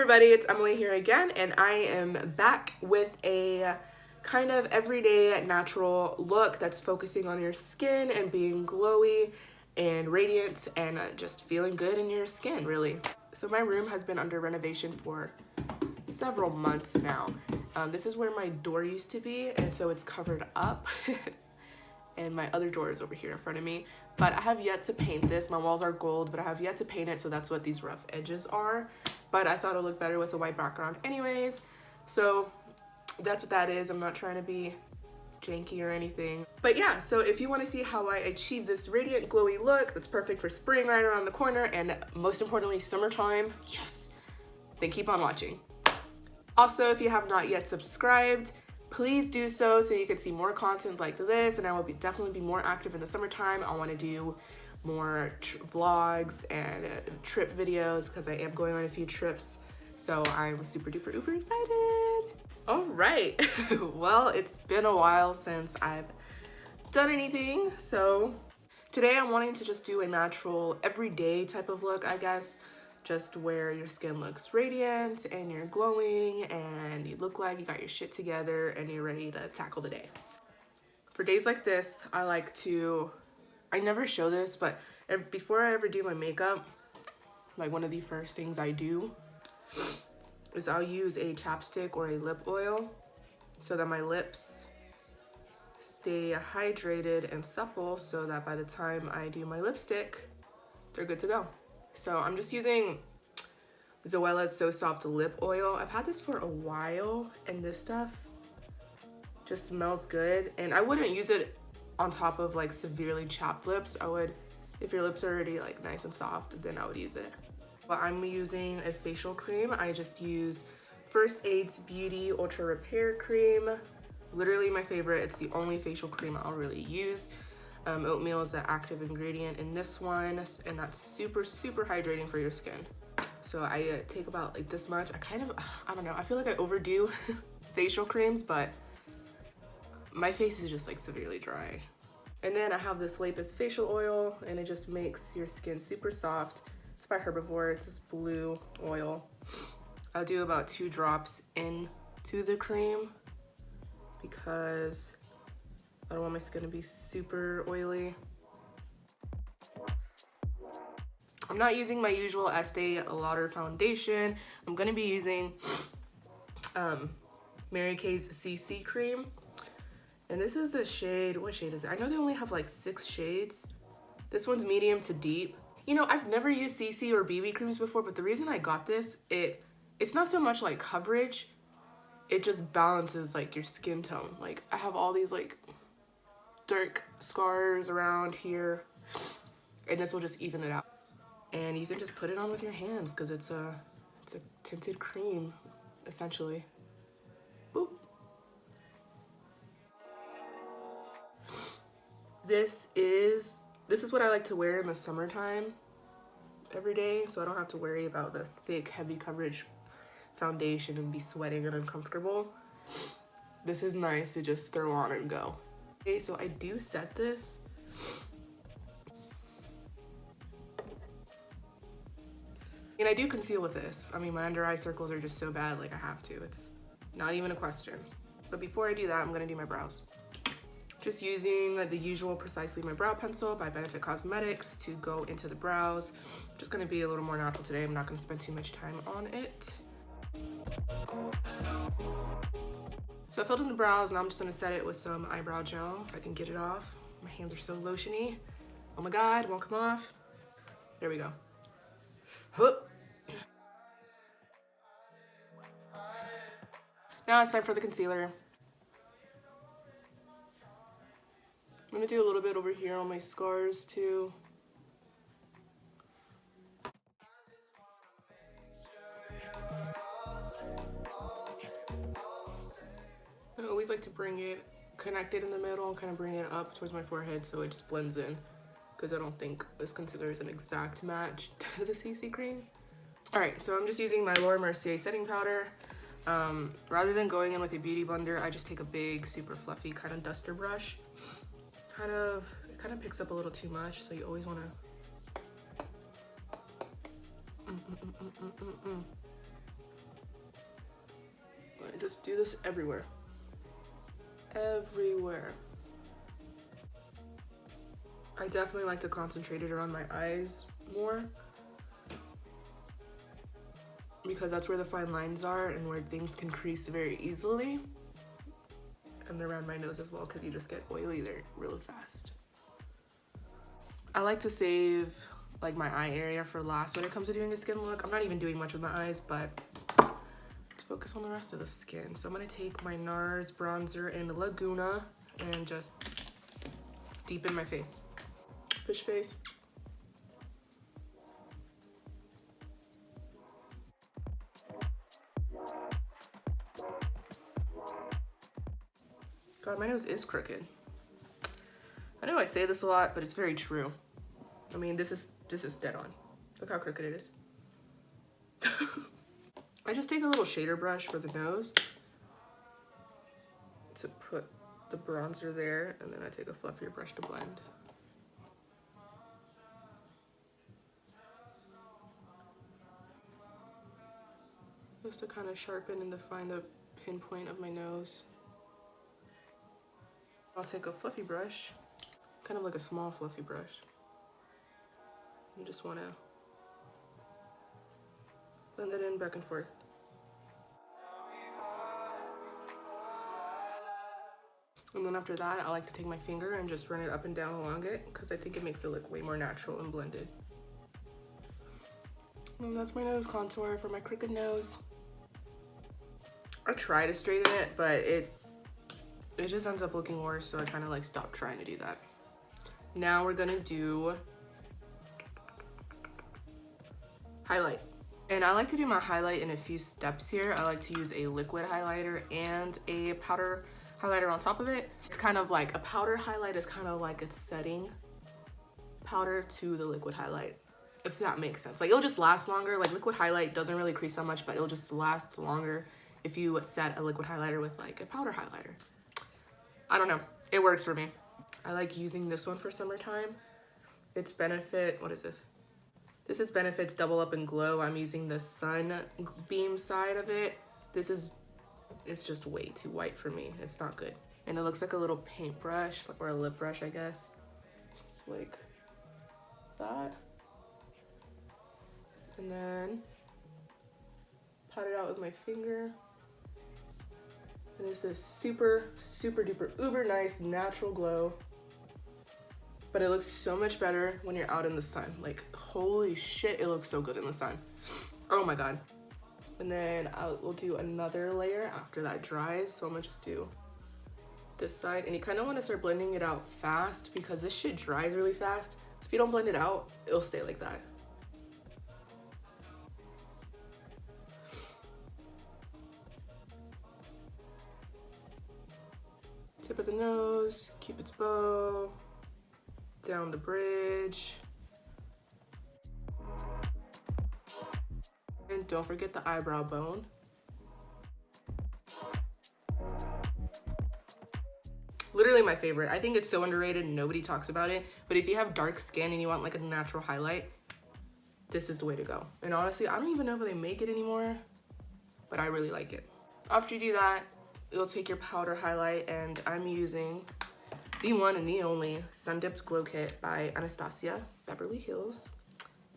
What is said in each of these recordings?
everybody, it's Emily here again, and I am back with a kind of everyday natural look that's focusing on your skin and being glowy and radiant and just feeling good in your skin, really. So my room has been under renovation for several months now. This is where my door used to be, and so it's covered up. And my other door is over here in front of me. But I have yet to paint this. My walls are gold, but I have yet to paint it, so that's what these rough edges are. But I thought it would look better with a white background anyways. So that's what that is. I'm not trying to be janky or anything. But yeah, so if you want to see how I achieve this radiant, glowy look that's perfect for spring right around the corner, and most importantly, summertime, yes, then keep on watching. Also, if you have not yet subscribed, please do so you can see more content like this, and I will definitely be more active in the summertime. I want to do more vlogs and trip videos because I am going on a few trips, so I'm super duper uber excited. All right, well, it's been a while since I've done anything, so today I'm wanting to just do a natural everyday type of look, I guess. Just where your skin looks radiant and you're glowing and you look like you got your shit together and you're ready to tackle the day. For days like this, I never show this, but before I ever do my makeup, like one of the first things I do is I'll use a chapstick or a lip oil so that my lips stay hydrated and supple so that by the time I do my lipstick, they're good to go. So I'm just using Zoella's So Soft Lip Oil. I've had this for a while, and this stuff just smells good. And I wouldn't use it on top of like severely chapped lips. I would, if your lips are already like nice and soft, then I would use it. But I'm using a facial cream. I just use First Aid's Beauty Ultra Repair Cream. Literally my favorite. It's the only facial cream I'll really use. Oatmeal is the active ingredient in this one, and that's super, super hydrating for your skin. So I take about like this much. I don't know, I feel like I overdo facial creams, but my face is just like severely dry. And then I have this Lapis facial oil, and it just makes your skin super soft. It's by Herbivore, it's this blue oil. I'll do about 2 drops into the cream because I don't want my skin to be super oily. I'm not using my usual Estee Lauder foundation. I'm gonna be using Mary Kay's CC cream. And this is a shade, what shade is it? I know they only have like 6 shades. This one's medium to deep. You know, I've never used CC or BB creams before, but the reason I got this, it's not so much like coverage, it just balances like your skin tone. Like I have all these like dark scars around here, and this will just even it out. And you can just put it on with your hands because it's a tinted cream, essentially. Boop. This is what I like to wear in the summertime every day, so I don't have to worry about the thick, heavy coverage foundation and be sweating and uncomfortable. This is nice to just throw on and go. Okay, so I do set this. And I do conceal with this. I mean, my under eye circles are just so bad, like I have to. It's not even a question. But before I do that, I'm gonna do my brows. Just using the usual Precisely My Brow Pencil by Benefit Cosmetics to go into the brows. Just gonna be a little more natural today. I'm not gonna spend too much time on it. So I filled in the brows, now I'm just gonna set it with some eyebrow gel, if I can get it off. My hands are so lotiony. Oh my God, it won't come off. There we go. Now it's time for the concealer. I'm gonna do a little bit over here on my scars too. I always like to bring it, connect it in the middle and kind of bring it up towards my forehead so it just blends in, because I don't think this concealer is an exact match to the CC cream. All right, so I'm just using my Laura Mercier setting powder. Rather than going in with a beauty blender, I just take a big, super fluffy kind of duster brush. It kind of picks up a little too much, so you always want to And just do this everywhere. Everywhere. I definitely like to concentrate it around my eyes more, because that's where the fine lines are and where things can crease very easily. And around my nose as well, because you just get oily there really fast. I like to save like my eye area for last when it comes to doing a skin look. I'm not even doing much with my eyes, but let's focus on the rest of the skin. So I'm gonna take my NARS bronzer in Laguna and just deepen my face. Fish face. God, my nose is crooked. I know I say this a lot, but it's very true. I mean, this is dead on. Look how crooked it is. I just take a little shader brush for the nose to put the bronzer there, and then I take a fluffier brush to blend. Just to kind of sharpen and define the pinpoint of my nose. I'll take a fluffy brush, kind of like a small fluffy brush. You just want to blend it in back and forth. And then after that, I like to take my finger and just run it up and down along it, because I think it makes it look way more natural and blended. And that's my nose contour for my crooked nose. I try to straighten it, but it just ends up looking worse, so I kind of like stopped trying to do that. Now we're gonna do highlight. And I like to do my highlight in a few steps here. I like to use a liquid highlighter and a powder highlighter on top of it. It's kind of like a powder highlight is kind of like a setting powder to the liquid highlight, if that makes sense. Like, it'll just last longer. Like, liquid highlight doesn't really crease that much, but it'll just last longer if you set a liquid highlighter with like a powder highlighter. I don't know, it works for me. I like using this one for summertime. It's Benefit, what is this? This is Benefit's Double Up and Glow. I'm using the sunbeam side of it. It's just way too white for me. It's not good. And it looks like a little paintbrush, or a lip brush, I guess. It's like that. And then pat it out with my finger. And it's this super, super duper, uber nice natural glow. But it looks so much better when you're out in the sun. Like, holy shit, it looks so good in the sun. Oh my God. And then we'll do another layer after that dries. So I'm gonna just do this side. And you kind of want to start blending it out fast, because this shit dries really fast. So if you don't blend it out, it'll stay like that. Tip of the nose, Cupid's bow, down the bridge. And don't forget the eyebrow bone. Literally my favorite. I think it's so underrated and nobody talks about it. But if you have dark skin and you want like a natural highlight, this is the way to go. And honestly, I don't even know if they make it anymore, but I really like it. After you do that, you'll take your powder highlight, and I'm using the one and the only Sun Dipped Glow Kit by Anastasia Beverly Hills.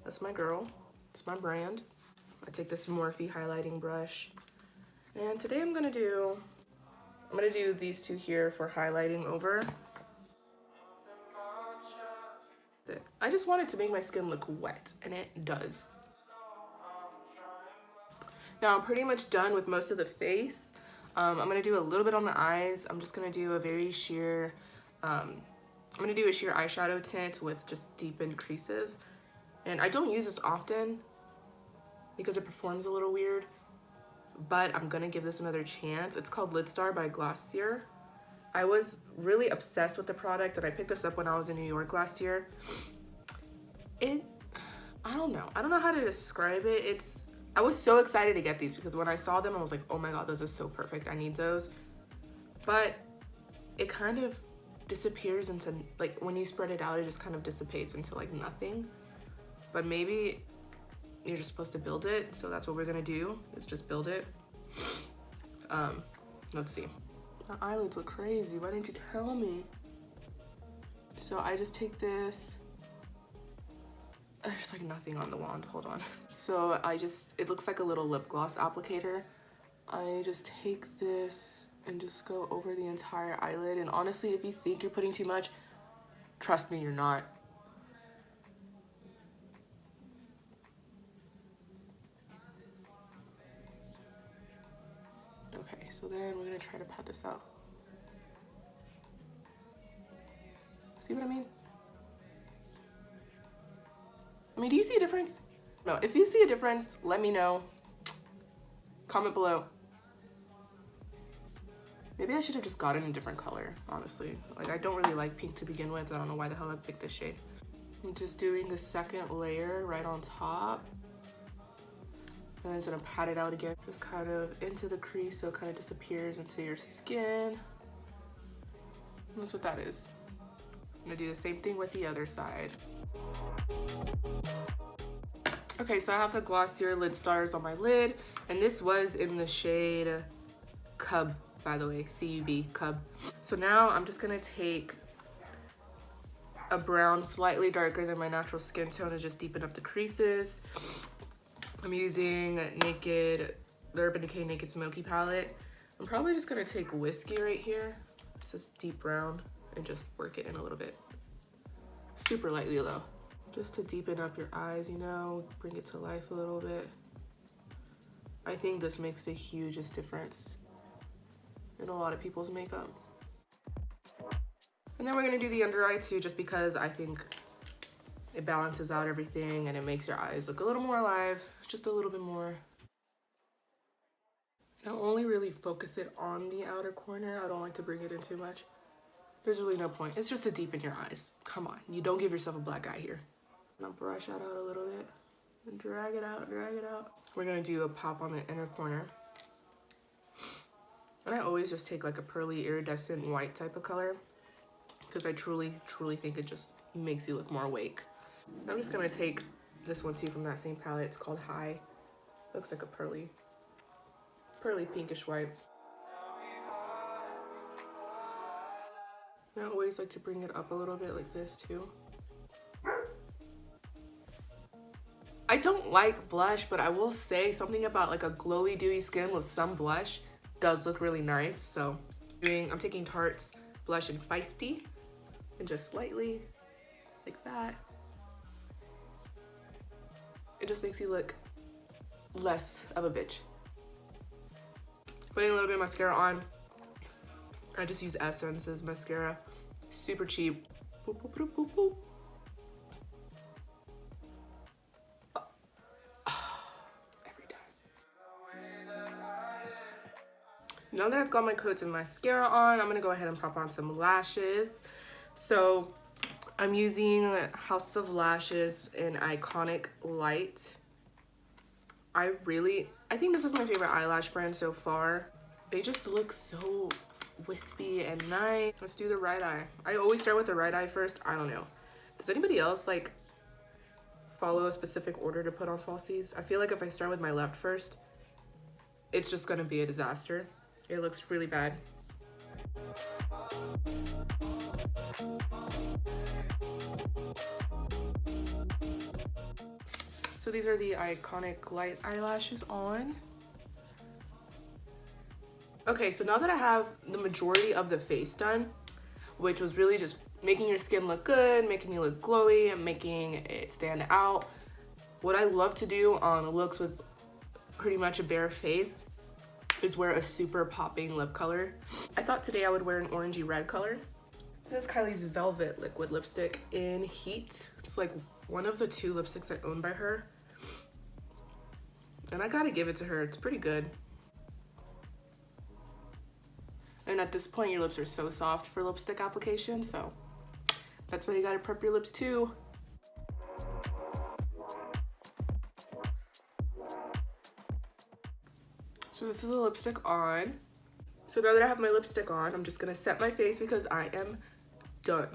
That's my girl. It's my brand. I take this Morphe highlighting brush, and today I'm gonna do these two here for highlighting over. I just wanted to make my skin look wet, and it does. Now I'm pretty much done with most of the face. I'm gonna do a little bit on the eyes. I'm just gonna do a very sheer, I'm gonna do a sheer eyeshadow tint with just deepened creases. And I don't use this often because it performs a little weird, but I'm gonna give this another chance. It's called Lidstar by Glossier. I was really obsessed with the product, and I picked this up when I was in New York last year. I don't know how to describe it. I was so excited to get these because when I saw them, I was like, oh my God, those are so perfect. I need those. But it kind of disappears into, like, when you spread it out, it just kind of dissipates into like nothing. But maybe you're just supposed to build it. So that's what we're gonna do, is just build it. Let's see. My eyelids look crazy. Why didn't you tell me? So I just take this. There's like nothing on the wand, hold on. So it looks like a little lip gloss applicator. I just take this and just go over the entire eyelid. And honestly, if you think you're putting too much, trust me, you're not. Okay, so then we're gonna try to pat this out. See what I mean? Do you see a difference? No, if you see a difference, let me know. Comment below. Maybe I should have just gotten a different color, honestly. Like, I don't really like pink to begin with. I don't know why the hell I picked this shade. I'm just doing the second layer right on top. And I'm just gonna pat it out again. Just kind of into the crease so it kind of disappears into your skin. And that's what that is. I'm gonna do the same thing with the other side. Okay, so I have the glossier Lidstars on my lid, and this was in the shade Cub, by the way, C-U-B, Cub. So now I'm just gonna take a brown slightly darker than my natural skin tone and just deepen up the creases. I'm using the Urban Decay Naked Smoky palette. I'm probably just gonna take Whiskey right here. It's this deep brown, and just work it in a little bit. Super lightly though. Just to deepen up your eyes, you know, bring it to life a little bit. I think this makes the hugest difference in a lot of people's makeup. And then we're gonna do the under eye too, just because I think it balances out everything and it makes your eyes look a little more alive, just a little bit more. I only really focus it on the outer corner. I don't like to bring it in too much. There's really no point. It's just to deepen your eyes. Come on, you don't give yourself a black eye here. And I'll brush that out a little bit and drag it out, drag it out. We're gonna do a pop on the inner corner. And I always just take like a pearly iridescent white type of color because I truly, truly think it just makes you look more awake. And I'm just gonna take this one too from that same palette. It's called High. Looks like a pearly pinkish white. And I always like to bring it up a little bit like this too. I don't like blush, but I will say something about like a glowy, dewy skin with some blush does look really nice. So I'm taking Tarte's blush in Feisty and just slightly like that. It just makes you look less of a bitch. Putting a little bit of mascara on. I just use Essence's mascara. Super cheap. Boop, boop, boop, boop, boop. Every time. Now that I've got my coats and mascara on, I'm gonna go ahead and pop on some lashes. So I'm using House of Lashes in Iconic-lite. I think this is my favorite eyelash brand so far. They just look so wispy and nice. Let's do the right eye. I always start with the right eye first. I don't know. Does anybody else like follow a specific order to put on falsies? I feel like if I start with my left first, it's just gonna be a disaster. It looks really bad. So these are the Iconic-lite eyelashes on. Okay, so now that I have the majority of the face done, which was really just making your skin look good, making you look glowy, and making it stand out, what I love to do on looks with pretty much a bare face is wear a super popping lip color. I thought today I would wear an orangey red color. This is Kylie's Velvet Liquid Lipstick in Heat. It's like one of the 2 lipsticks I own by her. And I gotta give it to her, it's pretty good. And at this point, your lips are so soft for lipstick application, so that's why you gotta prep your lips too. So this is a lipstick on. So now that I have my lipstick on, I'm just gonna set my face because I am done.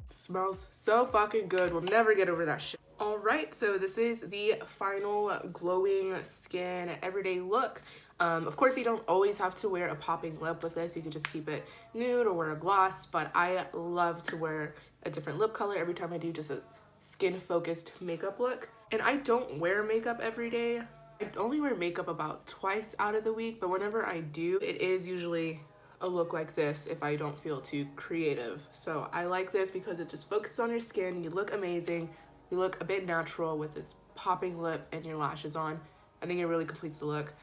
This Smells so fucking good. We'll never get over that shit. Alright, so this is the final glowing skin everyday look. Of course, you don't always have to wear a popping lip with this. You can just keep it nude or wear a gloss, but I love to wear a different lip color every time I do just a skin-focused makeup look. And I don't wear makeup every day. I only wear makeup about twice out of the week, but whenever I do, it is usually a look like this if I don't feel too creative. So I like this because it just focuses on your skin. You look amazing. You look a bit natural with this popping lip and your lashes on. I think it really completes the look.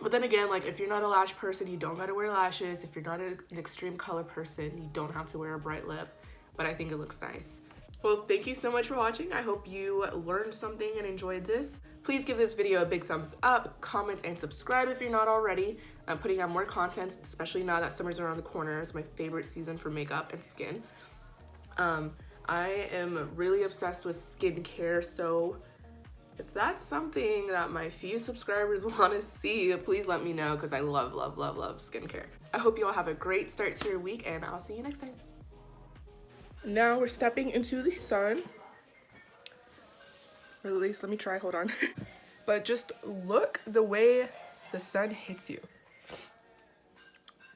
But then again, like if you're not a lash person, you don't gotta wear lashes. If you're not an extreme color person, you don't have to wear a bright lip. But I think it looks nice. Well, thank you so much for watching. I hope you learned something and enjoyed this. Please give this video a big thumbs up, comment, and subscribe if you're not already. I'm putting out more content, especially now that summer's around the corner. It's my favorite season for makeup and skin. I am really obsessed with skincare, so if that's something that my few subscribers want to see, please let me know because I love, love, love, love skincare. I hope you all have a great start to your week, and I'll see you next time. Now we're stepping into the sun. Or at least, let me try, hold on. But just look the way the sun hits you.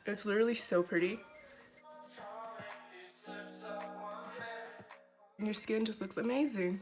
It's literally so pretty. And your skin just looks amazing.